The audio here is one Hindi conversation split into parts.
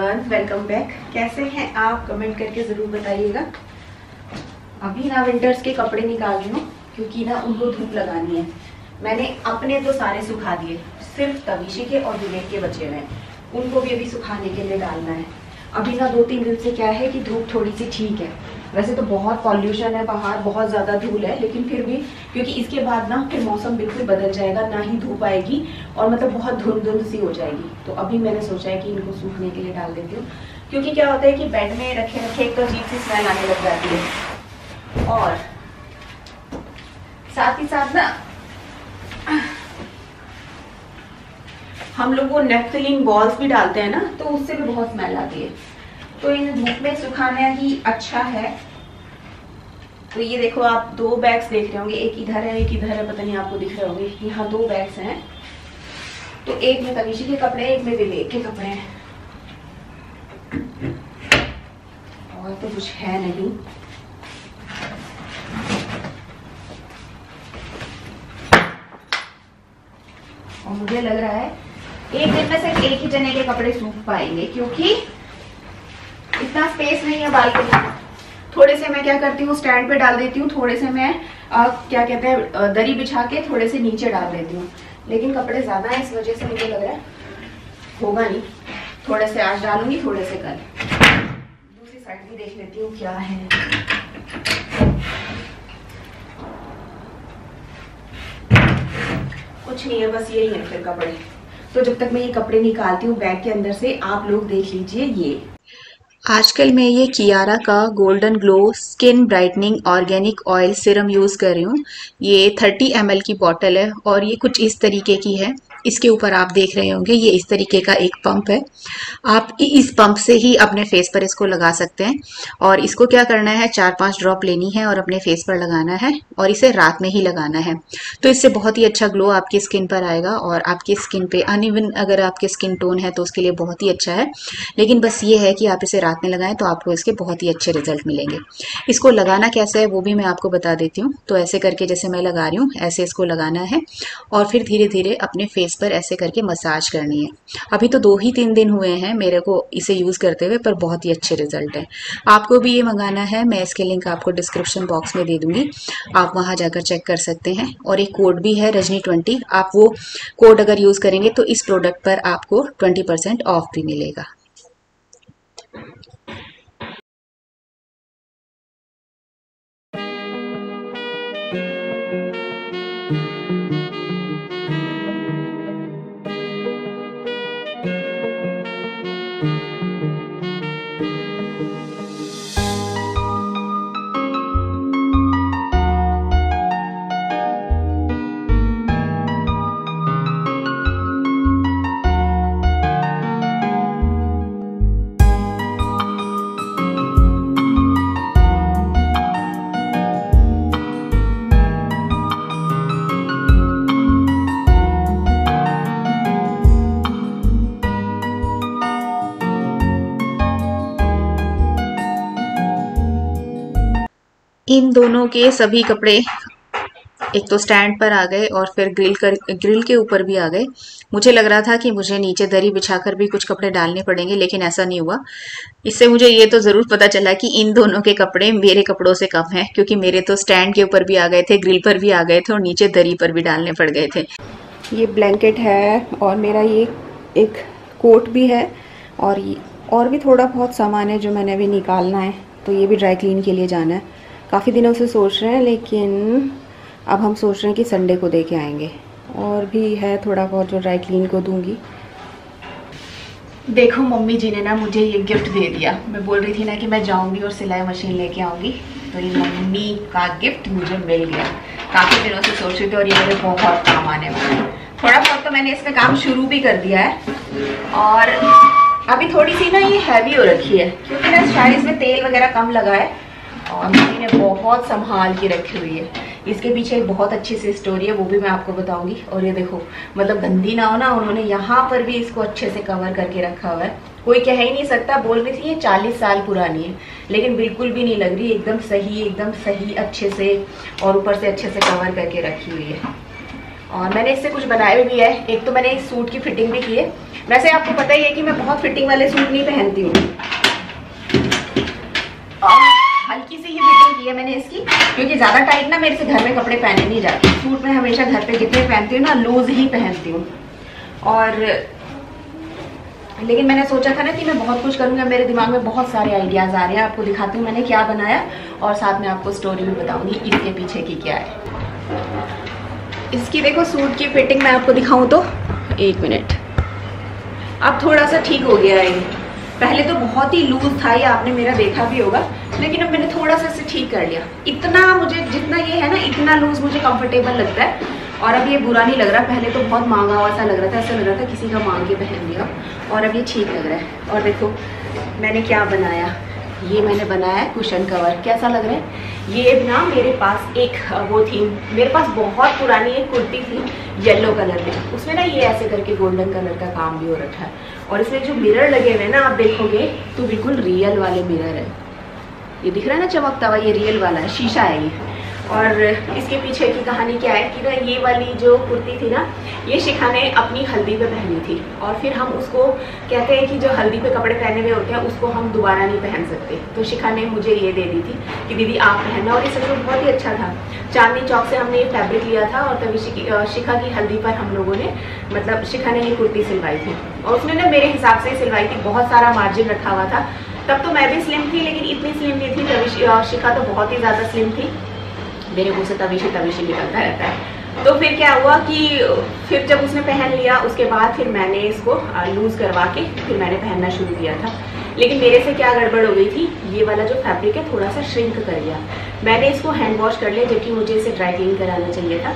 Everyone, welcome back. कैसे हैं आप? कमेंट करके ज़रूर बताइएगा। अभी ना विंटर्स के कपड़े निकाल रही हूँ क्योंकि ना उनको धूप लगानी है। मैंने अपने तो सारे सुखा दिए, सिर्फ तविशी के और विवेक के बचे हुए हैं, उनको भी अभी सुखाने के लिए डालना है। अभी ना 2-3 दिन से क्या है कि धूप थोड़ी सी ठीक है। वैसे तो बहुत पॉल्यूशन है बाहर, बहुत ज़्यादा धूल है, लेकिन फिर भी क्योंकि इसके बाद ना फिर मौसम बिल्कुल बदल जाएगा, ना ही धूप आएगी और मतलब बहुत धुंध सी हो जाएगी। तो अभी मैंने सोचा है कि इनको सूखने के लिए डाल देती हूँ, क्योंकि क्या होता है कि बेड में रखे रखे एक तो अजीब सी स्मेल आने लग जाती है, और साथ ही साथ ना हम लोग वो नेफ्थलीन बॉल्स भी डालते हैं ना, तो उससे भी बहुत स्मेल आती है। तो इन धूप में सुखाना ही अच्छा है। तो ये देखो, आप 2 बैग्स देख रहे होंगे, एक इधर है एक इधर है, पता नहीं आपको दिख रहे होंगे। यहाँ 2 बैग्स हैं, तो एक में तविशी के कपड़े हैं, एक में विवेक के कपड़े हैं, और तो कुछ है नहीं। और मुझे लग रहा है एक दिन में सिर्फ एक ही जने के कपड़े सूख पाएंगे, क्योंकि इतना स्पेस नहीं है बालकनी। थोड़े से मैं क्या करती हूँ, स्टैंड पे डाल देती हूँ, थोड़े से मैं क्या कहते हैं दरी बिछा के थोड़े से नीचे डाल देती हूँ। लेकिन कपड़े ज्यादा है, इस वजह से मुझे लग रहा है होगा नहीं। थोड़े से आज डालूंगी, थोड़े से कल। दूसरी साइड भी देख लेती हूँ क्या है। कुछ नहीं है, बस यही है फिर कपड़े। तो जब तक मैं ये कपड़े निकालती हूँ बैग के अंदर से, आप लोग देख लीजिए। ये आजकल मैं ये कियारा का golden glow skin brightening organic oil serum use कर रही हूँ। ये 30 ml की बॉटल है और ये कुछ इस तरीके की है। इसके ऊपर आप देख रहे होंगे ये इस तरीके का एक पंप है। आप इस पंप से ही अपने फेस पर इसको लगा सकते हैं। और इसको क्या करना है, 4-5 ड्रॉप लेनी है और अपने फेस पर लगाना है, और इसे रात में ही लगाना है। तो इससे बहुत ही अच्छा ग्लो आपकी स्किन पर आएगा, और आपकी स्किन पे अनइवन अगर आपके स्किन टोन है तो उसके लिए बहुत ही अच्छा है। लेकिन बस ये है कि आप इसे रात में लगाएं तो आपको इसके बहुत ही अच्छे रिजल्ट मिलेंगे। इसको लगाना कैसे है वो भी मैं आपको बता देती हूँ। तो ऐसे करके जैसे मैं लगा रही हूँ, ऐसे इसको लगाना है और फिर धीरे धीरे अपने फेस पर ऐसे करके मसाज करनी है। अभी तो 2 ही 3 दिन हुए हैं मेरे को इसे यूज़ करते हुए, पर बहुत ही अच्छे रिजल्ट है। आपको भी ये मंगाना है, मैं इसके लिंक आपको डिस्क्रिप्शन बॉक्स में दे दूंगी, आप वहाँ जाकर चेक कर सकते हैं। और एक कोड भी है रजनी20, आप वो कोड अगर यूज़ करेंगे तो इस प्रोडक्ट पर आपको 20% ऑफ भी मिलेगा। इन दोनों के सभी कपड़े एक तो स्टैंड पर आ गए और फिर ग्रिल के ऊपर भी आ गए। मुझे लग रहा था कि मुझे नीचे दरी बिछाकर भी कुछ कपड़े डालने पड़ेंगे, लेकिन ऐसा नहीं हुआ। इससे मुझे ये तो ज़रूर पता चला कि इन दोनों के कपड़े मेरे कपड़ों से कम हैं, क्योंकि मेरे तो स्टैंड के ऊपर भी आ गए थे, ग्रिल पर भी आ गए थे और नीचे दरी पर भी डालने पड़ गए थे। ये ब्लैंकेट है और मेरा ये एक कोट भी है, और भी थोड़ा बहुत सामान है जो मैंने अभी निकालना है। तो ये भी ड्राई क्लीन के लिए जाना है। काफ़ी दिनों से सोच रहे हैं, लेकिन अब हम सोच रहे हैं कि संडे को दे के आएंगे। और भी है थोड़ा बहुत जो ड्राई क्लीन को दूंगी। देखो, मम्मी जी ने ना मुझे ये गिफ्ट दे दिया। मैं बोल रही थी ना कि मैं जाऊंगी और सिलाई मशीन लेके आऊंगी, तो ये मम्मी का गिफ्ट मुझे मिल गया। काफ़ी दिनों से सोच रही थी और ये मेरे बहुत काम आने वाला है। थोड़ा बहुत तो मैंने इसमें काम शुरू भी कर दिया है, और अभी थोड़ी सी ना ये हैवी हो रखी है, क्योंकि ना शायद इसमें तेल वगैरह कम लगा है और मम्मी ने बहुत संभाल के रखी हुई है। इसके पीछे एक बहुत अच्छी सी स्टोरी है, वो भी मैं आपको बताऊंगी। और ये देखो, मतलब गंदी ना हो ना, उन्होंने यहाँ पर भी इसको अच्छे से कवर करके रखा हुआ है। कोई कह ही नहीं सकता। बोल रही थी ये 40 साल पुरानी है, लेकिन बिल्कुल भी नहीं लग रही, एकदम सही अच्छे से, और ऊपर से अच्छे से कवर करके रखी हुई है। और मैंने इससे कुछ बनाए भी है। एक तो मैंने इस सूट की फिटिंग भी की है। वैसे आपको पता ही है कि मैं बहुत फिटिंग वाले सूट नहीं पहनती हूँ, हल्की सी ही फिटिंग की है मैंने इसकी, क्योंकि ज़्यादा टाइट ना मेरे से घर में कपड़े पहने नहीं जाते। सूट मैं हमेशा घर पे जितने पहनती हूँ ना लूज ही पहनती हूँ। और लेकिन मैंने सोचा था ना कि मैं बहुत कुछ करूँगा, मेरे दिमाग में बहुत सारे आइडियाज़ आ रहे हैं। आपको दिखाती हूँ मैंने क्या बनाया और साथ में आपको स्टोरी भी बताऊँगी इसके पीछे की क्या है। इसकी देखो सूट की फिटिंग मैं आपको दिखाऊँ तो, एक मिनट, अब थोड़ा सा ठीक हो गया है। पहले तो बहुत ही लूज था, ये आपने मेरा देखा भी होगा, लेकिन अब मैंने थोड़ा सा इसे ठीक कर लिया। इतना मुझे जितना ये है ना इतना लूज मुझे कंफर्टेबल लगता है और अब ये बुरा नहीं लग रहा। पहले तो बहुत मांगा हुआ सा लग रहा था, ऐसा लग रहा था किसी का मांग के पहन लिया, और अब ये ठीक लग रहा है। और देखो मैंने क्या बनाया, ये मैंने बनाया कुशन कवर। कैसा लग रहा है? ये ना मेरे पास एक वो थी, मेरे पास बहुत पुरानी एक कुर्ती थी येलो कलर में, उसमें ना ये ऐसे करके गोल्डन कलर का काम भी हो रखा है। और इसमें जो मिरर लगे हुए ना आप देखोगे तो बिल्कुल रियल वाले मिरर है। ये दिख रहा है ना चमकता हुआ, ये रियल वाला है, शीशा है ये। और इसके पीछे की कहानी क्या है कि ना ये वाली जो कुर्ती थी ना ये शिखा ने अपनी हल्दी पे पहनी थी, और फिर हम उसको कहते हैं कि जो हल्दी पे कपड़े पहने हुए होते हैं उसको हम दोबारा नहीं पहन सकते। तो शिखा ने मुझे ये दे दी थी कि दीदी आप पहनना, और ये सच में बहुत ही अच्छा था। चांदनी चौक से हमने ये फैब्रिक लिया था और तभी शिखा की हल्दी पर हम लोगों ने मतलब शिखा ने ये कुर्ती सिलवाई थी, और उसने ना मेरे हिसाब से सिलवाई थी, बहुत सारा मार्जिन रखा हुआ था। तब तो मैं भी स्लिम थी लेकिन इतनी स्लिम नहीं थी, तभी शिखा तो बहुत ही ज़्यादा स्लिम थी। मेरे मुँह से तविशी निकलता रहता है। तो फिर क्या हुआ कि फिर जब उसने पहन लिया उसके बाद फिर मैंने इसको लूज़ करवा के फिर मैंने पहनना शुरू किया था। लेकिन मेरे से क्या गड़बड़ हो गई थी, ये वाला जो फैब्रिक है थोड़ा सा श्रिंक कर गया। मैंने इसको हैंड वॉश कर लिया जबकि मुझे इसे ड्राई क्लीन कराना चाहिए था,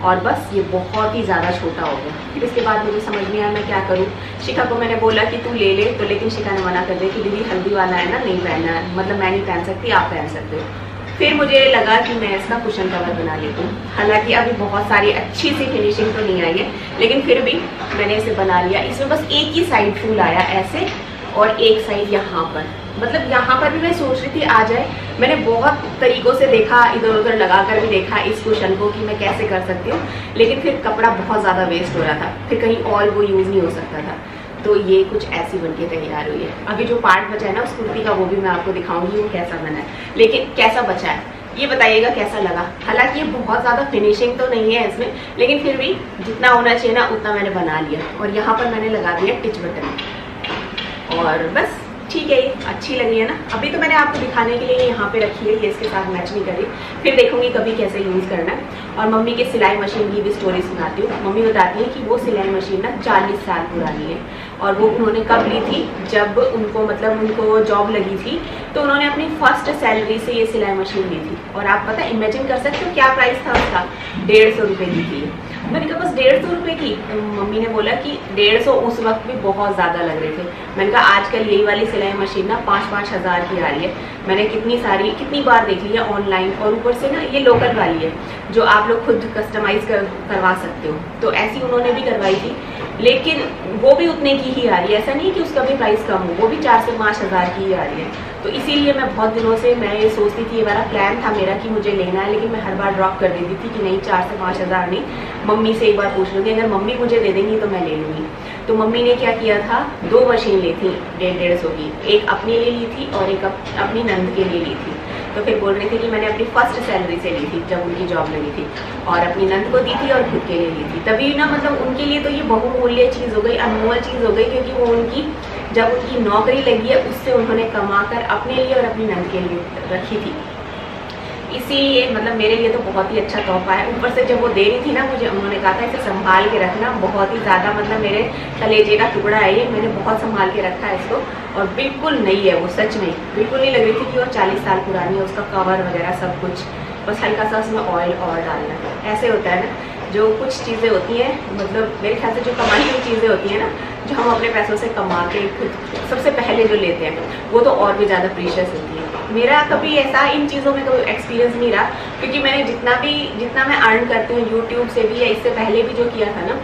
और बस ये बहुत ही ज़्यादा छोटा हो गया। फिर इसके बाद मुझे समझ नहीं आया मैं क्या करूँ। शिखा को मैंने बोला कि तू ले ले, तो लेकिन शिखा ने मना कर दिया कि दीदी हल्दी वाला है ना, नहीं पहनना है, मतलब मैं नहीं पहन सकती, आप पहन सकते हो। फिर मुझे लगा कि मैं इसका कुशन कवर बना लेती हूँ। हालांकि अभी बहुत सारी अच्छी सी फिनिशिंग तो नहीं आई है, लेकिन फिर भी मैंने इसे बना लिया। इसमें बस एक ही साइड फूल आया ऐसे, और एक साइड यहाँ पर, मतलब यहाँ पर भी मैं सोच रही थी आ जाए। मैंने बहुत तरीकों से देखा, इधर उधर लगा कर भी देखा इस कुशन को कि मैं कैसे कर सकती हूँ, लेकिन फिर कपड़ा बहुत ज़्यादा वेस्ट हो रहा था, फिर कहीं और वो यूज़ नहीं हो सकता था। तो ये कुछ ऐसी बनके तैयार हुई है। अभी जो पार्ट बचा है ना उस कुर्ती का वो भी मैं आपको दिखाऊंगी वो कैसा बना है, लेकिन कैसा बचा है ये बताइएगा कैसा लगा। हालांकि ये बहुत ज़्यादा फिनिशिंग तो नहीं है इसमें, लेकिन फिर भी जितना होना चाहिए ना उतना मैंने बना लिया। और यहाँ पर मैंने लगा दिया टिच बटन, और बस ठीक है, ये अच्छी लगी है ना। अभी तो मैंने आपको दिखाने के लिए यहाँ पे रखी है, ये इसके साथ मैच नहीं करी, फिर देखूंगी कभी कैसे यूज़ करना है। और मम्मी की सिलाई मशीन की भी स्टोरी सुनाती हूँ। मम्मी बताती है कि वो सिलाई मशीन ना 40 साल पुरानी है, और वो उन्होंने कब ली थी, जब उनको मतलब उनको जॉब लगी थी, तो उन्होंने अपनी फर्स्ट सैलरी से ये सिलाई मशीन ली थी। और आप पता इमेजिन कर सकते हो क्या प्राइस था उसका, 150 रुपये की थी। मैंने कहा बस 150 रुपये की, तो मम्मी ने बोला कि 150 उस वक्त भी बहुत ज़्यादा लग रहे थे। मैंने कहा आजकल यही वाली सिलाई मशीन ना 5-5 हज़ार की आ रही है। मैंने कितनी बार देख लिया ऑनलाइन, और ऊपर से ना ये लोकल वाली है जो आप लोग खुद कस्टमाइज़ करवा सकते हो। तो ऐसी उन्होंने भी करवाई थी, लेकिन वो भी उतने की ही आ रही है, ऐसा नहीं कि उसका भी प्राइस कम हो, वो भी 4 से 5 हज़ार की ही आ रही है। तो इसीलिए मैं बहुत दिनों से मैं ये सोचती थी, ये मेरा प्लान था मेरा कि मुझे लेना है, लेकिन मैं हर बार ड्रॉप कर देती थी कि नहीं 4 से 5 हज़ार नहीं, मम्मी से एक बार पूछ लूँगी, अगर मम्मी मुझे दे देंगी तो मैं ले लूँगी। तो मम्मी ने क्या किया था, 2 मशीन ली थी 150 की, एक अपने लिए ली थी और एक अपनी नंद के लिए ली थी। तो फिर बोल रही थी कि मैंने अपनी फर्स्ट सैलरी से ली थी जब उनकी जॉब लगी थी, और अपनी नंद को दी थी और खुद के लिए ली थी। तभी ना मतलब उनके लिए तो ये बहुमूल्य चीज़ हो गई, अनमोल चीज़ हो गई, क्योंकि वो उनकी जब उनकी नौकरी लगी है उससे उन्होंने कमा कर अपने लिए और अपनी नंद के लिए रखी थी। इसीलिए मतलब मेरे लिए तो बहुत ही अच्छा तोहफा है। ऊपर से जब वो दे रही थी ना मुझे, उन्होंने कहा था इसे संभाल के रखना, बहुत ही ज़्यादा मतलब मेरे कलेजे का टुकड़ा है ये, मैंने बहुत संभाल के रखा है इसको। और बिल्कुल नई है वो, सच में बिल्कुल नहीं लग रही थी कि वो 40 साल पुरानी है। उसका कवर वगैरह सब कुछ, बस हल्का सा उसमें ऑयल और डालना है। ऐसे होता है ना जो कुछ चीज़ें होती हैं, मतलब मेरे ख्याल से जो कमाई हुई चीज़ें होती हैं ना, जो हम अपने पैसों से कमा के खुद सबसे पहले जो लेते हैं, वो तो और भी ज़्यादा प्रीशियस होती है। मेरा कभी ऐसा इन चीज़ों में कोई एक्सपीरियंस नहीं रहा, क्योंकि मैंने जितना मैं अर्न करती हूँ यूट्यूब से भी या इससे पहले भी जो किया था ना,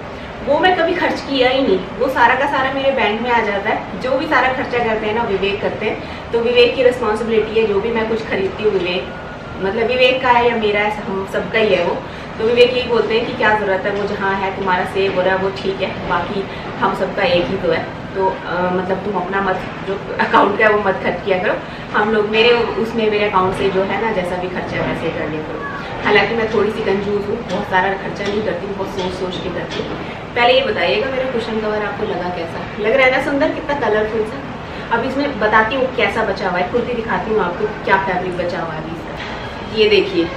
वो मैं कभी खर्च किया ही नहीं। वो सारा का सारा मेरे बैंक में आ जाता है। जो भी सारा खर्चा करते हैं ना विवेक करते हैं, तो विवेक की रिस्पॉन्सिबिलिटी है। जो भी मैं कुछ खरीदती हूँ विवेक, मतलब विवेक का है या मेरा है, हम सबका ही है वो। तो विवेक यही बोलते हैं कि क्या ज़रूरत है, वो जहाँ है तुम्हारा सेव हो रहा है वो ठीक है, बाकी हम सबका एक ही तो है, तो मतलब तुम अपना मत, जो अकाउंट का है वो मत खर्च किया करो, हम लोग मेरे उसमें मेरे अकाउंट से जो है ना जैसा भी खर्चा है वैसे कर लिया करो। हालांकि मैं थोड़ी सी कंजूस हूँ, बहुत सारा खर्चा नहीं करती हूँ, बहुत सोच सोच के करती हूँ। पहले ये बताइएगा मेरा कुशन कवर आपको लगा कैसा? लग रहा है ना सुंदर, कितना कलरफुल सा। अब इसमें बताती हूँ कैसा बचा हुआ है, खुद ही दिखाती हूँ आपको क्या फैब्रिक बचा हुआ है अभी इसका। ये देखिए,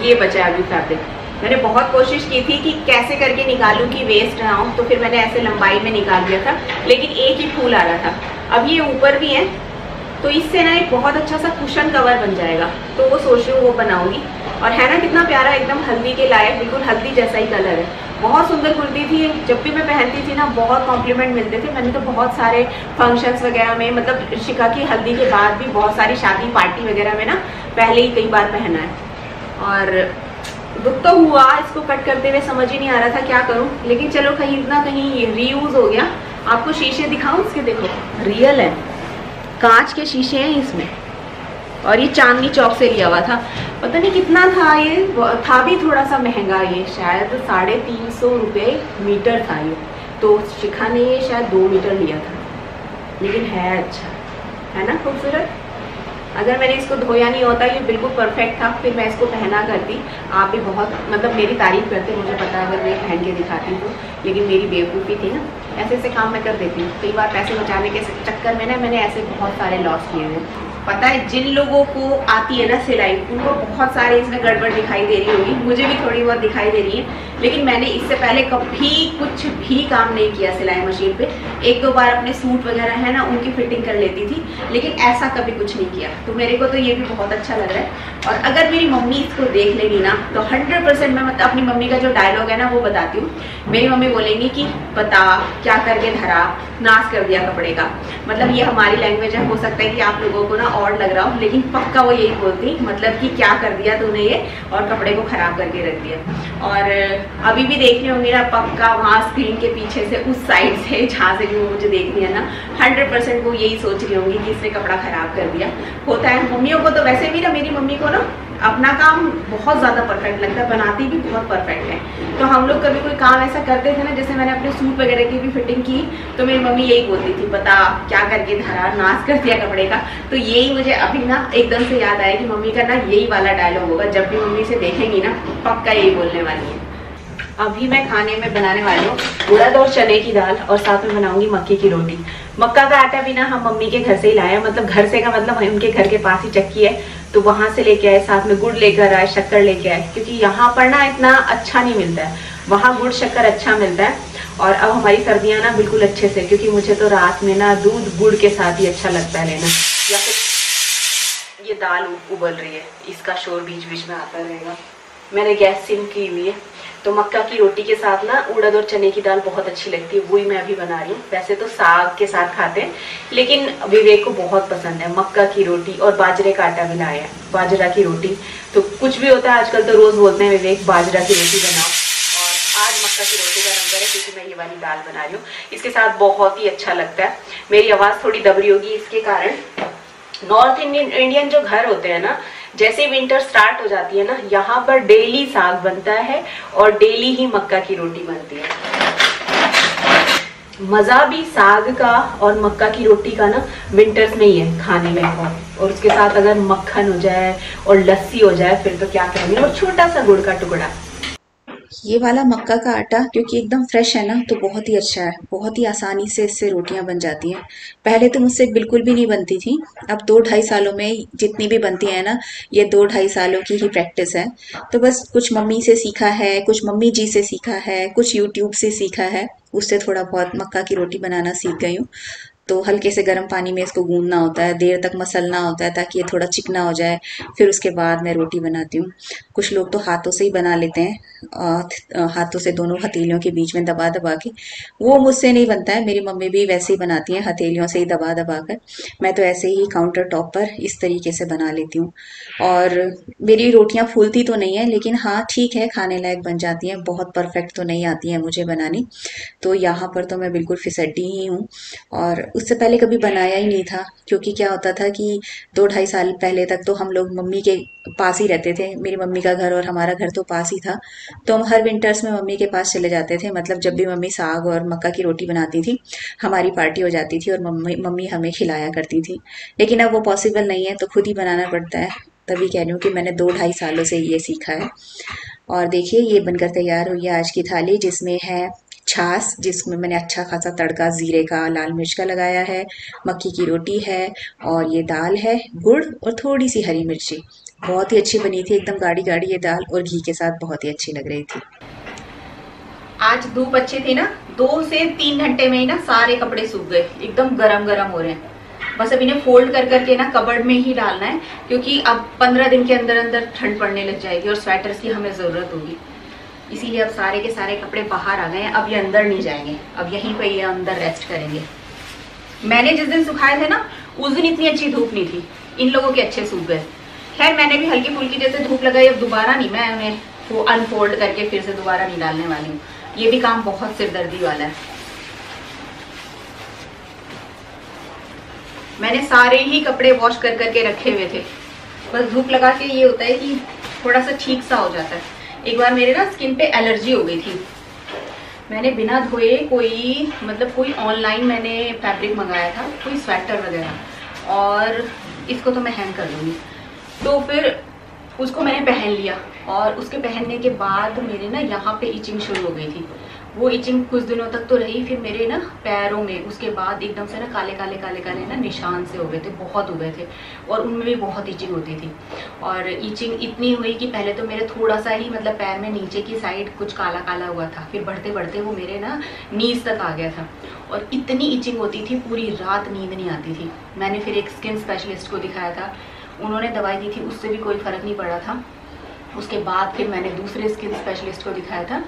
ये बचा है अभी फैब्रिक। मैंने बहुत कोशिश की थी कि कैसे करके निकालूं कि वेस्ट ना हो, तो फिर मैंने ऐसे लंबाई में निकाल दिया था, लेकिन एक ही फूल आ रहा था। अब ये ऊपर भी है, तो इससे ना एक बहुत अच्छा सा कुशन कवर बन जाएगा, तो वो सोच रही हूँ वो बनाऊंगी। और है ना कितना प्यारा, एकदम हल्दी के लायक, बिल्कुल हल्दी जैसा ही कलर है। बहुत सुंदर कुर्ती थी, जब भी मैं पहनती थी ना बहुत कॉम्प्लीमेंट मिलते थे। मैंने तो बहुत सारे फंक्शंस वगैरह में, मतलब शिखा की हल्दी के बाद भी बहुत सारी शादी पार्टी वगैरह में ना पहले ही कई बार पहना है। और दुख तो हुआ इसको कट करते हुए, समझ ही नहीं आ रहा था क्या करूं, लेकिन चलो कहीं ना कहीं रीयूज हो गया। आपको शीशे दिखाऊं इसके, देखो रियल है, कांच के शीशे हैं इसमें, और ये चांदनी चौक से लिया हुआ था। पता नहीं कितना था, ये था भी थोड़ा सा महंगा, ये शायद 350 रुपये मीटर था ये, तो शिखा ने ये शायद 2 मीटर लिया था, लेकिन है अच्छा, है ना खूबसूरत। अगर मैंने इसको धोया नहीं होता, ये बिल्कुल परफेक्ट था, फिर मैं इसको पहना करती। आप भी बहुत मतलब मेरी तारीफ करते, मुझे पता है अगर मैं पहन के दिखाती हूँ, लेकिन मेरी बेवकूफ़ी थी ना, ऐसे ऐसे काम मैं कर देती हूँ। कई बार पैसे बचाने के चक्कर में ना मैंने ऐसे बहुत सारे लॉस किए हुए। पता है जिन लोगों को आती है ना सिलाई, उनको बहुत सारे इसमें गड़बड़ दिखाई दे रही होगी, मुझे भी थोड़ी बहुत दिखाई दे रही है, लेकिन मैंने इससे पहले कभी कुछ भी काम नहीं किया सिलाई मशीन पे। 1-2 बार अपने सूट वगैरह है ना उनकी फिटिंग कर लेती थी, लेकिन ऐसा कभी कुछ नहीं किया। तो मेरे को तो ये भी बहुत अच्छा लग रहा है। और अगर मेरी मम्मी इसको देख लेगी ना तो 100% मैं मतलब अपनी मम्मी का जो डायलॉग है ना वो बताती हूँ। मेरी मम्मी बोलेंगी कि बता क्या करके धरा, नाश कर दिया कपड़े का। मतलब ये हमारी लैंग्वेज है, हो सकता है कि आप लोगों को ना और लग रहा हो, लेकिन पक्का वो यही बोलती, मतलब कि क्या कर दिया तूने ये, और कपड़े को खराब करके रख दिया। और अभी भी देख रही होंगी ना पक्का वहाँ स्क्रीन के पीछे से, उस साइड से जहाँ से भी वो मुझे देख रही है ना, 100% वो यही सोच रही होंगी कि इसने कपड़ा खराब कर दिया। होता है मम्मियों को, तो वैसे भी ना मेरी मम्मी को ना अपना काम बहुत ज़्यादा परफेक्ट लगता है, बनाती भी बहुत परफेक्ट है। तो हम लोग कभी कोई काम ऐसा करते थे ना, जैसे मैंने अपने सूट वगैरह की भी फिटिंग की, तो मेरी मम्मी यही बोलती थी, पता क्या करके धरा, नाश कर दिया कपड़े का। तो यही मुझे अभी ना एकदम से याद आया कि मम्मी का ना यही वाला डायलॉग होगा, जब भी मम्मी से देखेंगी ना पक्का यही बोलने वाली है। अभी मैं खाने में बनाने वाली हूँ उड़द और चने की दाल, और साथ में बनाऊंगी मक्के की रोटी। मक्का का आटा भी ना हम मम्मी के घर से ही लाए, मतलब घर से का मतलब उनके घर के पास ही चक्की है, तो वहां से लेके आए, साथ में गुड़ लेकर आए, शक्कर लेके आए, क्योंकि यहाँ पर ना इतना अच्छा नहीं मिलता है, वहाँ गुड़ शक्कर अच्छा मिलता है। और अब हमारी सर्दियाँ ना बिल्कुल अच्छे से, क्योंकि मुझे तो रात में ना दूध गुड़ के साथ ही अच्छा लगता है लेना। या फिर ये दाल उबल रही है, इसका शोर बीच बीच में आता रहेगा, मैंने गैस सिम की हुई है। तो मक्का की रोटी के साथ ना उड़द और चने की दाल बहुत अच्छी लगती है, वही मैं अभी बना रही हूँ। वैसे तो साग के साथ खाते हैं, लेकिन विवेक को बहुत पसंद है मक्का की रोटी, और बाजरे का आटा भी लाया है, बाजरा की रोटी। तो कुछ भी होता है आजकल तो रोज बोलते हैं विवेक बाजरा की रोटी बनाओ, और आज मक्का की रोटी का नंबर है, क्योंकि मैं ये वाली दाल बना रही हूँ। इसके साथ बहुत ही अच्छा लगता है। मेरी आवाज़ थोड़ी दबरी होगी इसके कारण। नॉर्थ इंडियन जो घर होते हैं ना, जैसे विंटर स्टार्ट हो जाती है ना, यहाँ पर डेली साग बनता है और डेली ही मक्का की रोटी बनती है। मजा भी साग का और मक्का की रोटी का ना विंटर्स में ही है खाने में बहुत, और उसके साथ अगर मक्खन हो जाए और लस्सी हो जाए फिर तो क्या कहेंगे, और छोटा सा गुड़ का टुकड़ा। ये वाला मक्का का आटा क्योंकि एकदम फ्रेश है ना, तो बहुत ही अच्छा है, बहुत ही आसानी से इससे रोटियां बन जाती हैं। पहले तो मुझसे बिल्कुल भी नहीं बनती थी, अब 2-2.5 सालों में जितनी भी बनती है ना, ये 2-2.5 सालों की ही प्रैक्टिस है। तो बस कुछ मम्मी से सीखा है, कुछ मम्मी जी से सीखा है, कुछ यूट्यूब से सीखा है, उससे थोड़ा बहुत मक्का की रोटी बनाना सीख गई हूँ। तो हल्के से गर्म पानी में इसको गूंदना होता है, देर तक मसलना होता है ताकि ये थोड़ा चिकना हो जाए, फिर उसके बाद मैं रोटी बनाती हूँ। कुछ लोग तो हाथों से ही बना लेते हैं, हाथों से दोनों हथेलियों के बीच में दबा दबा के, वो मुझसे नहीं बनता है। मेरी मम्मी भी वैसे ही बनाती हैं, हथेलियों से ही दबा दबा कर। मैं तो ऐसे ही काउंटर टॉप पर इस तरीके से बना लेती हूँ। और मेरी रोटियां फूलती तो नहीं है, लेकिन हाँ ठीक है, खाने लायक बन जाती हैं। बहुत परफेक्ट तो नहीं आती है मुझे बनानी, तो यहाँ पर तो मैं बिल्कुल फिसड्डी ही हूँ। और उससे पहले कभी बनाया ही नहीं था, क्योंकि क्या होता था कि 2-2.5 साल पहले तक तो हम लोग मम्मी के पास ही रहते थे। मेरी मम्मी का घर और हमारा घर तो पास ही था, तो हम हर विंटर्स में मम्मी के पास चले जाते थे। मतलब जब भी मम्मी साग और मक्का की रोटी बनाती थी, हमारी पार्टी हो जाती थी और मम्मी मम्मी हमें खिलाया करती थी। लेकिन अब वो पॉसिबल नहीं है, तो खुद ही बनाना पड़ता है। तभी कह रही हूँ कि मैंने 2-2.5 सालों से ये सीखा है। और देखिए ये बनकर तैयार हुई है आज की थाली, जिसमें है छाछ, जिसमें मैंने अच्छा खासा तड़का जीरे का, लाल मिर्च का लगाया है, मक्की की रोटी है, और ये दाल है, गुड़ और थोड़ी सी हरी मिर्ची। बहुत ही अच्छी बनी थी, एकदम गाढ़ी गाढ़ी ये दाल, और घी के साथ बहुत ही अच्छी लग रही थी। आज धूप अच्छी थी ना, 2 से 3 घंटे में ही ना सारे कपड़े सूख गए, एकदम गरम गरम हो रहे हैं। बस अब इन्हें फोल्ड कर करके ना कबर्ड में ही डालना है, क्योंकि अब 15 दिन के अंदर अंदर ठंड पड़ने लग जाएगी और स्वेटर्स की हमें जरूरत होगी। इसीलिए अब सारे के सारे कपड़े बाहर आ गए हैं, अब ये अंदर नहीं जाएंगे, अब यहीं पे ये अंदर रेस्ट करेंगे। मैंने जिस दिन सुखाए थे ना, उस दिन इतनी अच्छी धूप नहीं थी, इन लोगों के अच्छे सूख गए। खैर मैंने भी हल्की फुल्की जैसे धूप लगाई, अब दोबारा नहीं, मैं उन्हें वो अनफोल्ड करके फिर से दोबारा नहीं डालने वाली हूँ। ये भी काम बहुत सिरदर्दी वाला है। मैंने सारे ही कपड़े वॉश कर करके रखे हुए थे, बस धूप लगा के ये होता है कि थोड़ा सा ठीक सा हो जाता है। एक बार मेरे ना स्किन पे एलर्जी हो गई थी, मैंने बिना धोए कोई ऑनलाइन मैंने फैब्रिक मंगाया था, कोई स्वेटर वगैरह, और इसको तो मैं हैंग कर दूंगी। तो फिर उसको मैंने पहन लिया, और उसके पहनने के बाद मेरे ना यहाँ पे इचिंग शुरू हो गई थी। वो इचिंग कुछ दिनों तक तो रही, फिर मेरे ना पैरों में उसके बाद एकदम से ना काले काले काले काले ना निशान से हो गए थे, बहुत हो गए थे, और उनमें भी बहुत इचिंग होती थी। और इचिंग इतनी हुई कि पहले तो मेरे थोड़ा सा ही मतलब पैर में नीचे की साइड कुछ काला काला हुआ था, फिर बढ़ते बढ़ते वो मेरे ना नीज तक आ गया था, और इतनी इचिंग होती थी, पूरी रात नींद नहीं आती थी। मैंने फिर एक स्किन स्पेशलिस्ट को दिखाया था, उन्होंने दवाई दी थी, उससे भी कोई फर्क नहीं पड़ा था। उसके बाद फिर मैंने दूसरे स्किन स्पेशलिस्ट को दिखाया था,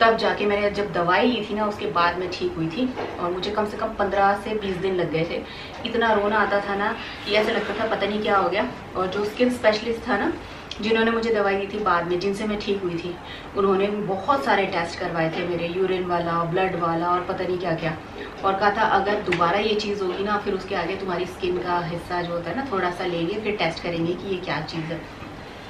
तब जाके मैंने जब दवाई ली थी ना, उसके बाद मैं ठीक हुई थी। और मुझे कम से कम 15 से 20 दिन लग गए थे। इतना रोना आता था ना कि ऐसा लगता था पता नहीं क्या हो गया। और जो स्किन स्पेशलिस्ट था ना, जिन्होंने मुझे दवाई दी थी बाद में, जिनसे मैं ठीक हुई थी, उन्होंने बहुत सारे टेस्ट करवाए थे मेरे, यूरिन वाला, ब्लड वाला, और पता नहीं क्या क्या, और कहा था अगर दोबारा ये चीज़ होगी ना, फिर उसके आगे तुम्हारी स्किन का हिस्सा जो होता है ना, थोड़ा सा लेंगे, फिर टेस्ट करेंगे कि ये क्या चीज़ है।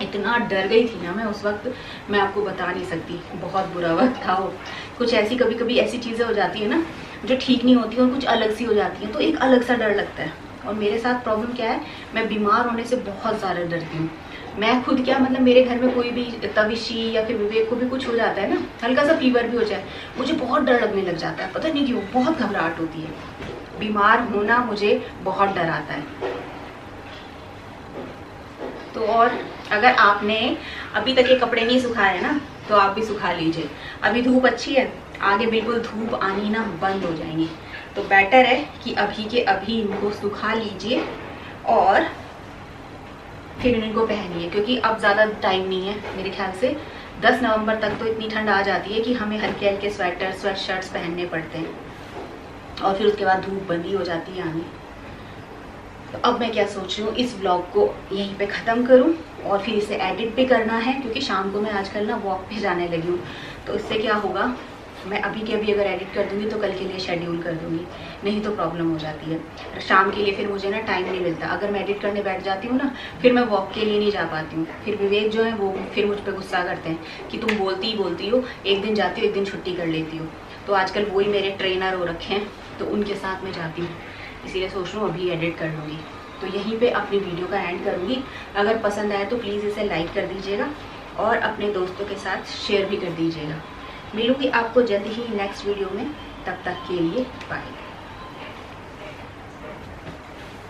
इतना डर गई थी ना मैं उस वक्त, मैं आपको बता नहीं सकती, बहुत बुरा वक्त था वो। कुछ ऐसी कभी कभी ऐसी चीज़ें हो जाती है ना जो ठीक नहीं होती और कुछ अलग सी हो जाती हैं, तो एक अलग सा डर लगता है। और मेरे साथ प्रॉब्लम क्या है, मैं बीमार होने से बहुत ज़्यादा डरती हूँ। मैं खुद क्या, मतलब मेरे घर में कोई भी तविशी या फिर विवेक को भी कुछ हो जाता है ना, हल्का सा फीवर भी हो जाए, मुझे बहुत डर लगने लग जाता है, पता नहीं क्यों, बहुत घबराहट होती है। बीमार होना मुझे बहुत डर आता है। तो और अगर आपने अभी तक ये कपड़े नहीं सुखाए ना, तो आप भी सुखा लीजिए। अभी धूप अच्छी है, आगे बिल्कुल धूप आनी ना बंद हो जाएंगी, तो बेटर है कि अभी के अभी इनको सुखा लीजिए और फिर इनको पहनिए, क्योंकि अब ज़्यादा टाइम नहीं है। मेरे ख्याल से 10 नवंबर तक तो इतनी ठंड आ जाती है कि हमें हल्के हल्के स्वेटर स्वेट शर्ट्स पहनने पड़ते हैं, और फिर उसके बाद धूप बंदी हो जाती है आनी। तो अब मैं क्या सोच रही हूँ, इस व्लॉग को यहीं पे ख़त्म करूँ, और फिर इसे एडिट भी करना है, क्योंकि शाम को मैं आजकल ना वॉक पे जाने लगी हूँ। तो इससे क्या होगा, मैं अभी के अभी अगर एडिट कर दूँगी तो कल के लिए शेड्यूल कर दूँगी, नहीं तो प्रॉब्लम हो जाती है। शाम के लिए फिर मुझे ना टाइम नहीं मिलता, अगर मैं एडिट करने बैठ जाती हूँ ना, फिर मैं वॉक के लिए नहीं जा पाती हूँ। फिर विवेक जो है वो फिर मुझ पर गुस्सा करते हैं कि तुम बोलती ही बोलती हो, एक दिन जाती हो एक दिन छुट्टी कर लेती हो। तो आजकल वही मेरे ट्रेनर हो रखे हैं, तो उनके साथ मैं जाती हूँ, इसीलिए सोच रहा हूँ अभी एडिट कर लूँगी। तो यहीं पे अपनी वीडियो का एंड करूँगी। अगर पसंद आए तो प्लीज़ इसे लाइक कर दीजिएगा और अपने दोस्तों के साथ शेयर भी कर दीजिएगा। मिलूँगी आपको जल्द ही नेक्स्ट वीडियो में, तब तक के लिए बाय।